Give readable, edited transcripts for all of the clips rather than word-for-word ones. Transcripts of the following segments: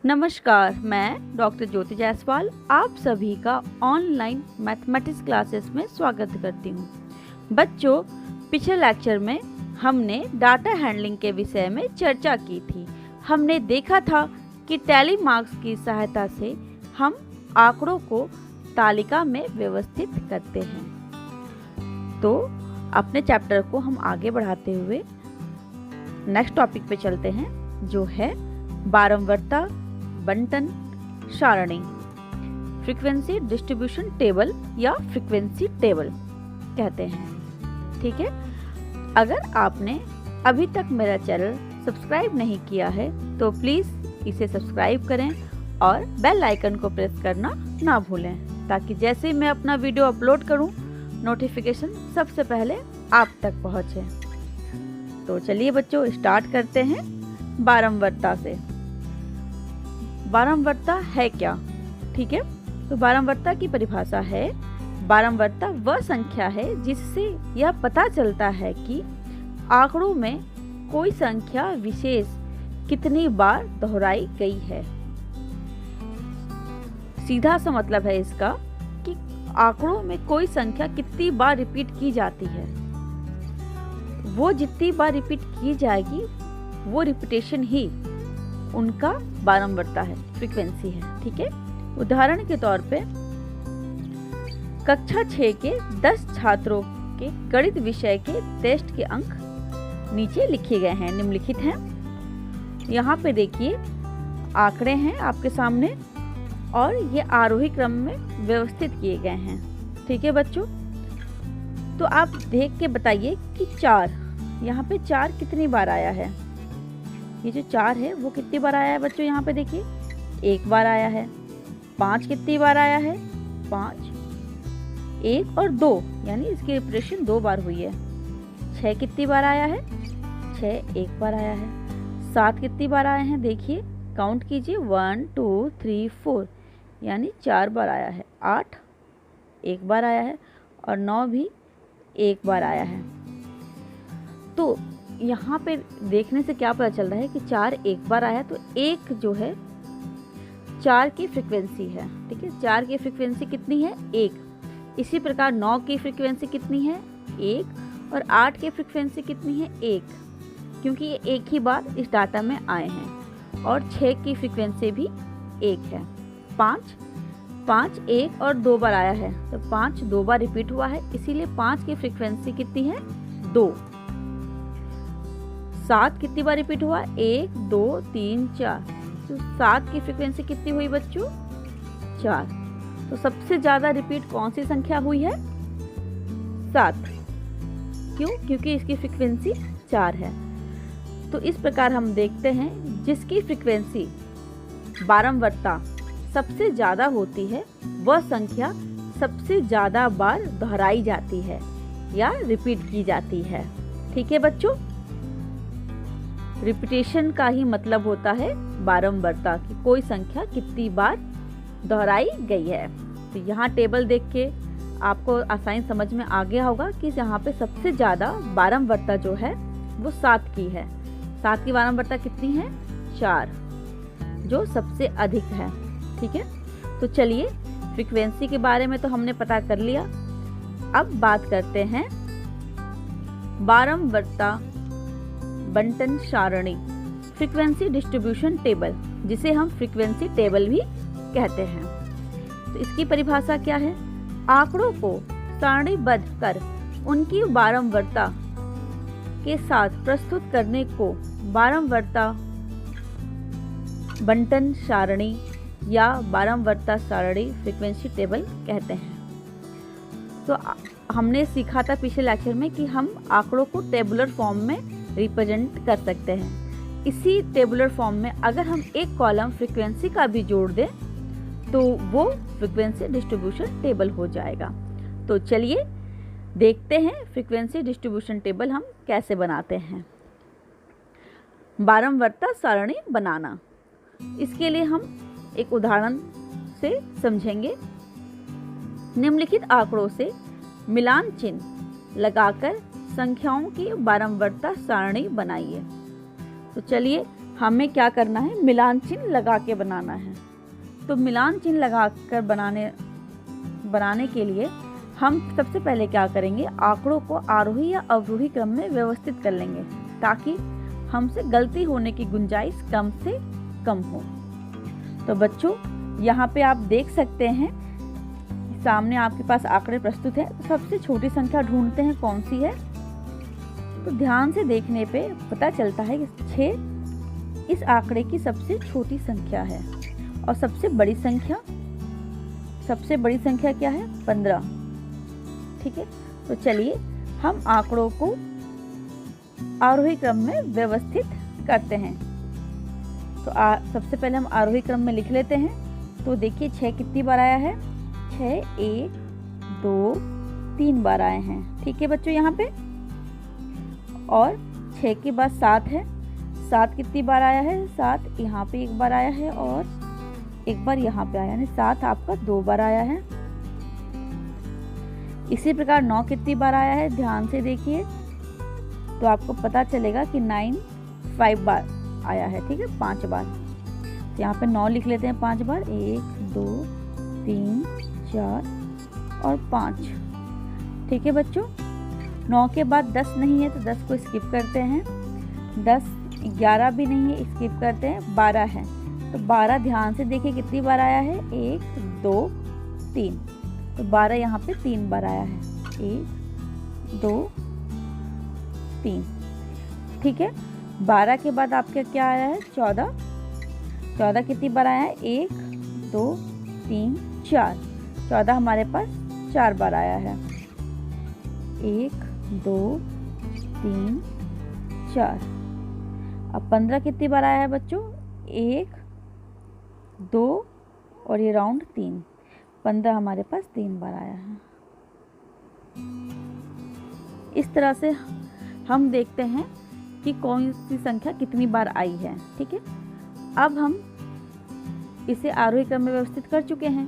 नमस्कार, मैं डॉक्टर ज्योति जायसवाल आप सभी का ऑनलाइन मैथमेटिक्स क्लासेस में स्वागत करती हूँ। बच्चों, पिछले लेक्चर में हमने डाटा हैंडलिंग के विषय में चर्चा की थी। हमने देखा था कि टैली मार्क्स की सहायता से हम आंकड़ों को तालिका में व्यवस्थित करते हैं। तो अपने चैप्टर को हम आगे बढ़ाते हुए नेक्स्ट टॉपिक पे चलते हैं, जो है बारंवारता बंटन सारणी, फ्रीक्वेंसी डिस्ट्रीब्यूशन टेबल या फ्रीक्वेंसी टेबल कहते हैं। ठीक है, अगर आपने अभी तक मेरा चैनल सब्सक्राइब नहीं किया है तो प्लीज़ इसे सब्सक्राइब करें और बेल आइकन को प्रेस करना ना भूलें, ताकि जैसे ही मैं अपना वीडियो अपलोड करूं नोटिफिकेशन सबसे पहले आप तक पहुंचे। तो चलिए बच्चों, स्टार्ट करते हैं बारंवारता से। बारंवारता है क्या? ठीक है, तो बारंवारता की परिभाषा है, बारंवारता वह संख्या है जिससे यह पता चलता है कि आंकड़ों में कोई संख्या विशेष कितनी बार दोहराई गई है। सीधा सा मतलब है इसका कि आंकड़ों में कोई संख्या कितनी बार रिपीट की जाती है। वो जितनी बार रिपीट की जाएगी वो रिपीटेशन ही उनका बारंवारता है, फ्रीक्वेंसी है। ठीक है, उदाहरण के तौर पे कक्षा 6 के 10 छात्रों के गणित विषय के टेस्ट के अंक नीचे लिखे गए हैं, निम्नलिखित हैं। यहाँ पे देखिए आंकड़े हैं आपके सामने और ये आरोही क्रम में व्यवस्थित किए गए हैं। ठीक है बच्चों, तो आप देख के बताइए कि 4, यहाँ पे 4 कितनी बार आया है। ये जो 4 है वो कितनी बार आया है बच्चों? यहाँ पे देखिए 1 बार आया है। 5 कितनी बार आया है? 5, 1 और 2, यानी इसकी रिपीटेशन 2 बार हुई है। 6 कितनी बार आया है? 6 1 बार आया है। 7 कितनी बार आए हैं? देखिए काउंट कीजिए, 1 2 3 4, यानी 4 बार आया है। 8 1 बार आया है और 9 भी 1 बार आया है। तो यहाँ पे देखने से क्या पता चल रहा है कि 4 1 बार आया है, तो 1 जो है 4 की फ्रीक्वेंसी है। ठीक है, 4 की फ्रीक्वेंसी कितनी है? 1। इसी प्रकार 9 की फ्रीक्वेंसी कितनी है? 1। और 8 की फ्रीक्वेंसी कितनी है? 1, क्योंकि ये एक ही बार इस डाटा में आए हैं। और 6 की फ्रीक्वेंसी भी 1 है। 5 1 और 2 बार आया है, तो 5 2 बार रिपीट हुआ है, इसीलिए 5 की फ्रीक्वेंसी कितनी है? 2। 7 कितनी बार रिपीट हुआ? 1 2 3 4, तो 7 की फ्रीक्वेंसी कितनी हुई बच्चों? 4। तो सबसे ज्यादा रिपीट कौन सी संख्या हुई है? 7। क्यों? क्योंकि इसकी फ्रीक्वेंसी 4 है। तो इस प्रकार हम देखते हैं जिसकी फ्रीक्वेंसी बारंवारता सबसे ज्यादा होती है वह संख्या सबसे ज्यादा बार दोहराई जाती है या रिपीट की जाती है। ठीक है बच्चों, रिपीटेशन का ही मतलब होता है बारंवारता की कोई संख्या कितनी बार दोहराई गई है। तो यहाँ टेबल देख के आपको आसानी समझ में आ गया होगा कि यहाँ पे सबसे ज्यादा बारंवारता जो है वो 7 की है। 7 की बारंवारता कितनी है? 4, जो सबसे अधिक है। ठीक है, तो चलिए फ्रीक्वेंसी के बारे में तो हमने पता कर लिया। अब बात करते हैं बारंवारता बंटन सारणी, फ्रीक्वेंसी डिस्ट्रीब्यूशन टेबल, जिसे हम फ्रीक्वेंसी टेबल भी कहते हैं। तो इसकी परिभाषा क्या है? आंकड़ों को सारणीबद्ध कर उनकी बारंवारता के साथ प्रस्तुत करने को बारंवारता बंटन सारणी या बारंवारता सारणी फ्रीक्वेंसी टेबल कहते हैं। तो हमने सीखा था पिछले लेक्चर में कि हम आंकड़ों को टेबुलर फॉर्म में रिप्रेजेंट कर सकते हैं। इसी टेबुलर फॉर्म में अगर हम एक कॉलम फ्रीक्वेंसी का भी जोड़ दें तो वो फ्रीक्वेंसी डिस्ट्रीब्यूशन टेबल हो जाएगा। तो चलिए देखते हैं फ्रीक्वेंसी डिस्ट्रीब्यूशन टेबल हम कैसे बनाते हैं। बारंवारता सारणी बनाना, इसके लिए हम एक उदाहरण से समझेंगे। निम्नलिखित आंकड़ों से मिलान चिन्ह लगाकर संख्याओं की बारंवारता सारणी बनाइए। तो चलिए हमें क्या करना है, मिलान चिन्ह लगा के बनाना है। तो मिलान चिन्ह लगा कर बनाने के लिए हम सबसे पहले क्या करेंगे, आंकड़ों को आरोही या अवरोही क्रम में व्यवस्थित कर लेंगे ताकि हमसे गलती होने की गुंजाइश कम से कम हो। तो बच्चों यहाँ पे आप देख सकते हैं सामने आपके पास आंकड़े प्रस्तुत है। तो सबसे छोटी संख्या ढूंढते हैं कौन सी है। तो ध्यान से देखने पे पता चलता है कि 6 इस आंकड़े की सबसे छोटी संख्या है और सबसे बड़ी संख्या क्या है, 15। ठीक है, तो चलिए हम आंकड़ों को आरोही क्रम में व्यवस्थित करते हैं। तो सबसे पहले हम आरोही क्रम में लिख लेते हैं। तो देखिए 6 कितनी बार आया है, 6 1 2 3 बार आए हैं। ठीक है बच्चों, यहाँ पे और 6 के बाद 7 है, 7 कितनी बार आया है, 7 यहाँ पे एक बार आया है और एक बार यहाँ पे आया, यानी 7 आपका 2 बार आया है। इसी प्रकार 9 कितनी बार आया है, ध्यान से देखिए तो आपको पता चलेगा कि 9 5 बार आया है। ठीक है, 5 बार। तो यहाँ पे 9 लिख लेते हैं 5 बार, 1 2 3 4 और 5। ठीक है बच्चों, 9 के बाद 10 नहीं है तो 10 को स्किप करते हैं, 10 11 भी नहीं है, स्किप करते हैं, 12 है। तो 12 ध्यान से देखिए कितनी बार आया है, 1 2 3। तो 12 यहाँ पे 3 बार आया है, 1 2 3। ठीक है, 12 के बाद आपका क्या आया है, 14। 14 कितनी बार आया है, 1 2 3 4। 14 हमारे पास 4 बार आया है, 1 2 3 4। अब 15 कितनी बार आया है बच्चों, 1 2 और ये राउंड 3। 15 हमारे पास 3 बार आया है। इस तरह से हम देखते हैं कि कौन सी संख्या कितनी बार आई है। ठीक है, अब हम इसे आरोही क्रम में व्यवस्थित कर चुके हैं।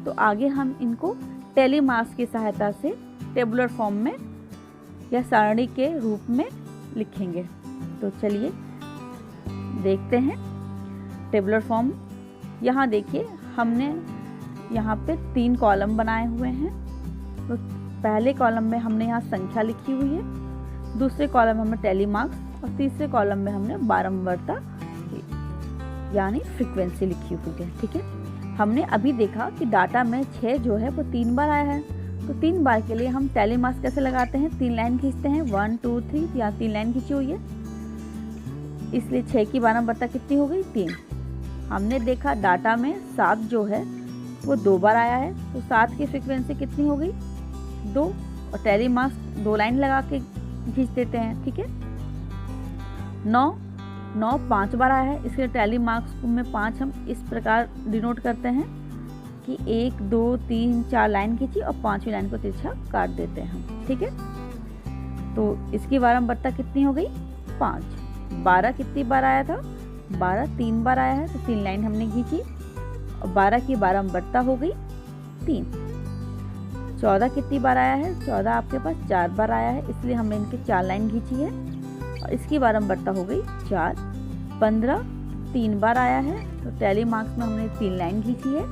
तो आगे हम इनको टैली मार्क्स की सहायता से टेबुलर फॉर्म में या सारणी के रूप में लिखेंगे। तो चलिए देखते हैं टेबुलर फॉर्म। यहाँ देखिए हमने यहाँ पे 3 कॉलम बनाए हुए हैं। तो पहले कॉलम में हमने यहाँ संख्या लिखी हुई है, दूसरे कॉलम में हमने टैली मार्क्स और तीसरे कॉलम में हमने बारंबारता यानी फ्रीक्वेंसी लिखी हुई है। ठीक है, हमने अभी देखा कि डाटा में 6 जो है वो 3 बार आया है। तो 3 बार के लिए हम टैली मार्क्स कैसे लगाते हैं, 3 लाइन खींचते हैं, 1 2 3, यहाँ 3 लाइन खींची हुई है, इसलिए 6 की बारंबारता कितनी हो गई, 3। हमने देखा डाटा में 7 जो है वो 2 बार आया है, तो 7 की फ्रीक्वेंसी कितनी हो गई, 2। और टैली मार्क्स 2 लाइन लगा के खींच देते हैं। ठीक है, 9 5 बार आया है, इसलिए टैली मार्क्स में 5 हम इस प्रकार डिनोट करते हैं कि 1 2 3 4 लाइन खींची और 5वीं लाइन को तिरछा काट देते हैं हम। ठीक है, तो इसकी बारंबारता कितनी हो गई, 5। 12 कितनी बार आया था, 12 3 बार आया है, तो 3 लाइन हमने खींची और 12 की बारंबारता हो गई 3। 14 कितनी बार आया है, 14 आपके पास 4 बार आया है, इसलिए हमने इनकी 4 लाइन खींची है और इसकी बारंबारता हो गई 4। 15 3 बार आया है, तो टैली मार्क्स में हमने 3 लाइन खींची है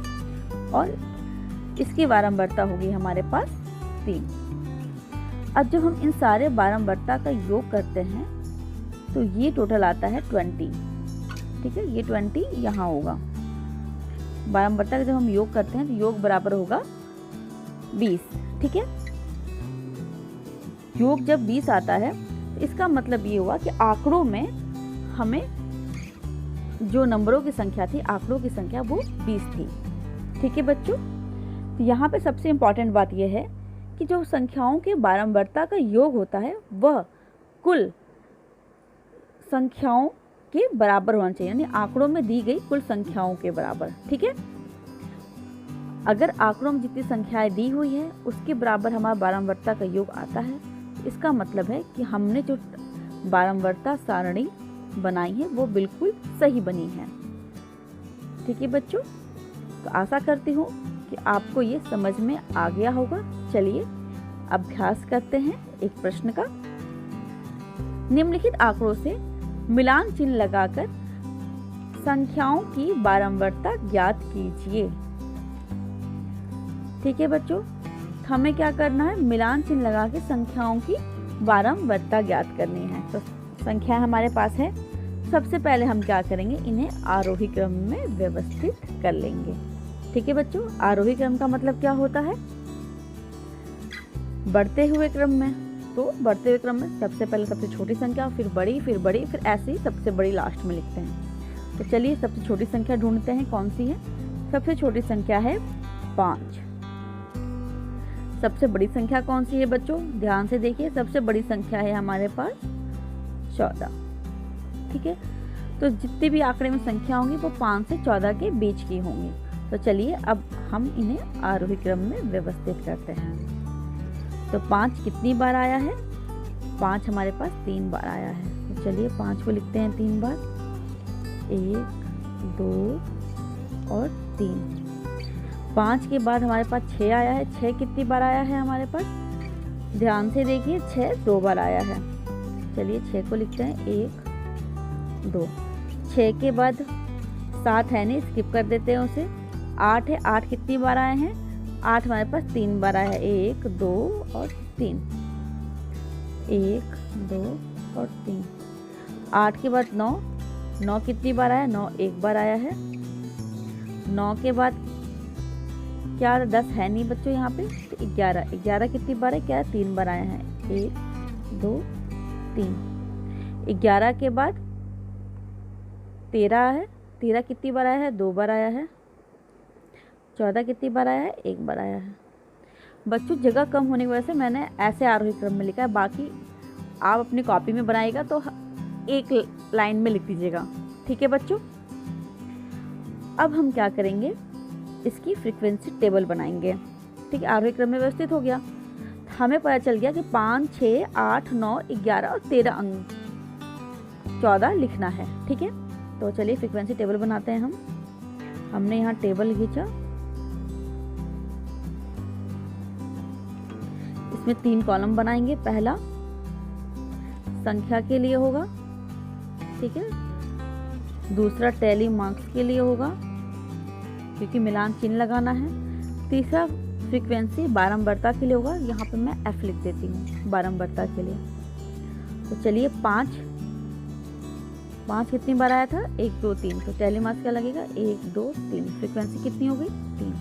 और इसकी बारंबारता होगी हमारे पास 3। अब जब हम इन सारे बारंबारता का योग करते हैं तो ये टोटल आता है 20। ठीक है, ये 20 यहाँ होगा। बारंबारता का जब हम योग करते हैं तो योग बराबर होगा 20। ठीक है, योग जब 20 आता है तो इसका मतलब ये हुआ कि आंकड़ों में हमें जो नंबरों की संख्या थी, आंकड़ों की संख्या वो 20 थी। ठीक है बच्चों, तो यहाँ पे सबसे इम्पॉर्टेंट बात यह है कि जो संख्याओं के बारंबारता का योग होता है वह कुल संख्याओं के बराबर होना चाहिए, यानी आंकड़ों में दी गई कुल संख्याओं के बराबर। ठीक है, अगर आंकड़ों में जितनी संख्याएं दी हुई है उसके बराबर हमारा बारंबारता का योग आता है, इसका मतलब है कि हमने जो बारंबारता सारणी बनाई है वो बिल्कुल सही बनी है। ठीक है बच्चों, तो आशा करती हूँ कि आपको ये समझ में आ गया होगा। चलिए अभ्यास करते हैं एक प्रश्न का। निम्नलिखित आंकड़ों से मिलान चिन्ह लगाकर संख्याओं की बारंबारता ज्ञात कीजिए। ठीक है बच्चों, हमें क्या करना है, मिलान चिन्ह लगा के संख्याओं की बारंबारता ज्ञात करनी है। तो संख्या हमारे पास है, सबसे पहले हम क्या करेंगे, इन्हें आरोही क्रम में व्यवस्थित कर लेंगे। ठीक है बच्चों, आरोही क्रम का मतलब क्या होता है, बढ़ते हुए क्रम में। तो बढ़ते हुए क्रम में सबसे पहले सबसे छोटी संख्या, फिर बड़ी, फिर ऐसे ही सबसे बड़ी लास्ट में लिखते हैं। तो चलिए सबसे छोटी संख्या ढूंढते हैं, कौन सी है। सबसे छोटी संख्या है 5। सबसे बड़ी संख्या कौन सी है बच्चों, ध्यान से देखिए, सबसे बड़ी संख्या है हमारे पास 14। ठीक है, तो जितने भी आंकड़े में संख्या होंगी वो 5 से 14 के बीच की होंगी। तो चलिए अब हम इन्हें आरोही क्रम में व्यवस्थित करते हैं। तो 5 कितनी बार आया है, 5 हमारे पास 3 बार आया है। तो चलिए 5 को लिखते हैं 3 बार, 1, 2 और 3। 5 के बाद हमारे पास 6 आया है। 6 कितनी बार आया है हमारे पास, ध्यान से देखिए, 6 2 बार आया है। चलिए 6 को लिखते हैं 1, 2। 6 के बाद 7 है नहीं, स्किप कर देते हैं उसे। 8 है, 8 कितनी बार आए हैं, 8 हमारे पास 3 बार आया है, 1, 2 और 3। 1, 2 और 3। 8 के बाद 9, 9 कितनी बार आया, 9 1 बार आया है। 9 के बाद क्या 10 है नहीं बच्चों यहाँ पे, तो 11, 11 कितनी बार है, क्या 3 बार आया है, 1, 2, 3। 11 के बाद 13 है, 13 कितनी बार आया है, 2 बार आया है। 14 कितनी बार आया है, 1 बार आया है। बच्चों जगह कम होने की वजह से मैंने ऐसे आरोही क्रम में लिखा है, बाकी आप अपनी कॉपी में बनाइएगा तो एक लाइन में लिख दीजिएगा। ठीक है बच्चों, अब हम क्या करेंगे, इसकी फ्रीक्वेंसी टेबल बनाएंगे। ठीक है, आरोही क्रम में व्यवस्थित हो गया, हमें पता चल गया कि 5, 6, 8, 9, 11 और 13 अंक 14 लिखना है। ठीक है, तो चलिए फ्रीक्वेंसी टेबल बनाते हैं हम। हमने यहाँ टेबल खींचा, इसमें 3 कॉलम बनाएंगे। पहला संख्या के लिए होगा, ठीक है, दूसरा टैली मार्क्स के लिए होगा क्योंकि मिलान चिन्ह लगाना है। तीसरा फ्रीक्वेंसी बारंबारता के लिए होगा, यहाँ पे मैं F लिख देती हूँ बारंबारता के लिए। तो चलिए 5 कितनी बार आया था, 1, 2, 3। तो टैली मार्क्स क्या लगेगा, 1, 2, 3। फ्रीक्वेंसी कितनी हो गई, 3।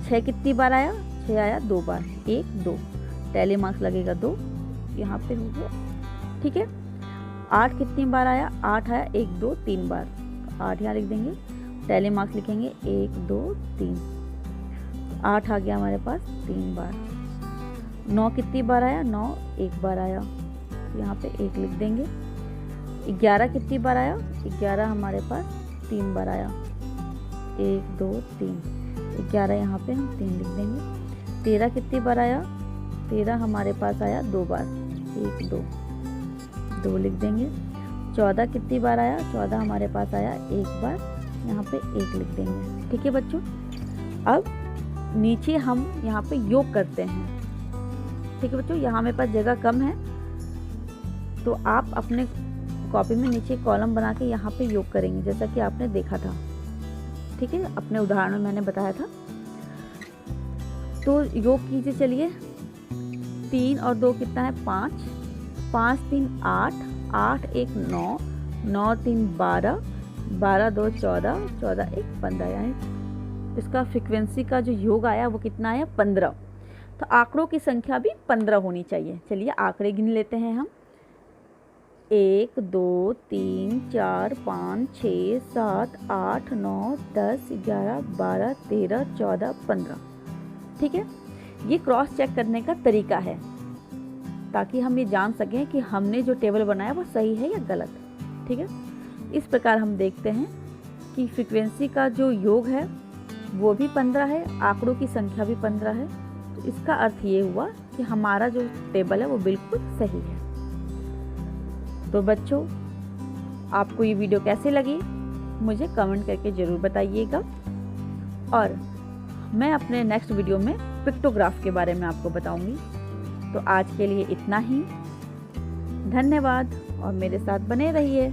6 कितनी बार आया, 6 आया 2 बार, 1, 2। टैली मार्क्स लगेगा 2, यहाँ पे हो गया। ठीक है, 8 कितनी बार आया, 8 आया 1, 2, 3 बार, 8 यहाँ लिख देंगे। टैली मार्क्स लिखेंगे 1, 2, 3। 8 आ गया हमारे पास 3 बार। 9 कितनी बार आया, 9 1 बार आया, यहाँ पे 1 लिख देंगे। 11 कितनी बार आया, 11 हमारे पास 3 बार आया, 1, 2, 3। 11 यहाँ पे हम 3 लिख देंगे। 13 कितनी बार आया, 13 हमारे पास आया 2 बार, 1, 2, 2 लिख देंगे। 14 कितनी बार आया, 14 हमारे पास आया 1 बार, यहाँ पे 1 लिख देंगे। ठीक है बच्चों, अब नीचे हम यहाँ पे योग करते हैं। ठीक है बच्चों, यहाँ मेरे पास जगह कम है तो आप अपने कॉपी में नीचे कॉलम बना के यहाँ पे योग करेंगे, जैसा कि आपने देखा था। ठीक है, अपने उदाहरण में मैंने बताया था। तो योग कीजिए, चलिए 3 और 2 कितना है, 5, 5, 3, 8, 8, 1, 9, 9, 3, 12, 12, 2, 14, 14, 1, 15 यानी इसका फ्रीक्वेंसी का जो योग आया वो कितना आया, 15। तो आंकड़ों की संख्या भी 15 होनी चाहिए। चलिए आंकड़े गिन लेते हैं हम। 1, 2, 3, 4, 5, 6, 7, 8, 9, 10, 11, 12, 13, 14, 15। ठीक है, ये क्रॉस चेक करने का तरीका है ताकि हम ये जान सकें कि हमने जो टेबल बनाया वो सही है या गलत। ठीक है, इस प्रकार हम देखते हैं कि फ्रीक्वेंसी का जो योग है वो भी 15 है, आंकड़ों की संख्या भी 15 है। तो इसका अर्थ ये हुआ कि हमारा जो टेबल है वो बिल्कुल सही है। तो बच्चों, आपको ये वीडियो कैसे लगी मुझे कमेंट करके ज़रूर बताइएगा, और मैं अपने नेक्स्ट वीडियो में पिक्टोग्राफ के बारे में आपको बताऊंगी। तो आज के लिए इतना ही, धन्यवाद और मेरे साथ बने रहिए।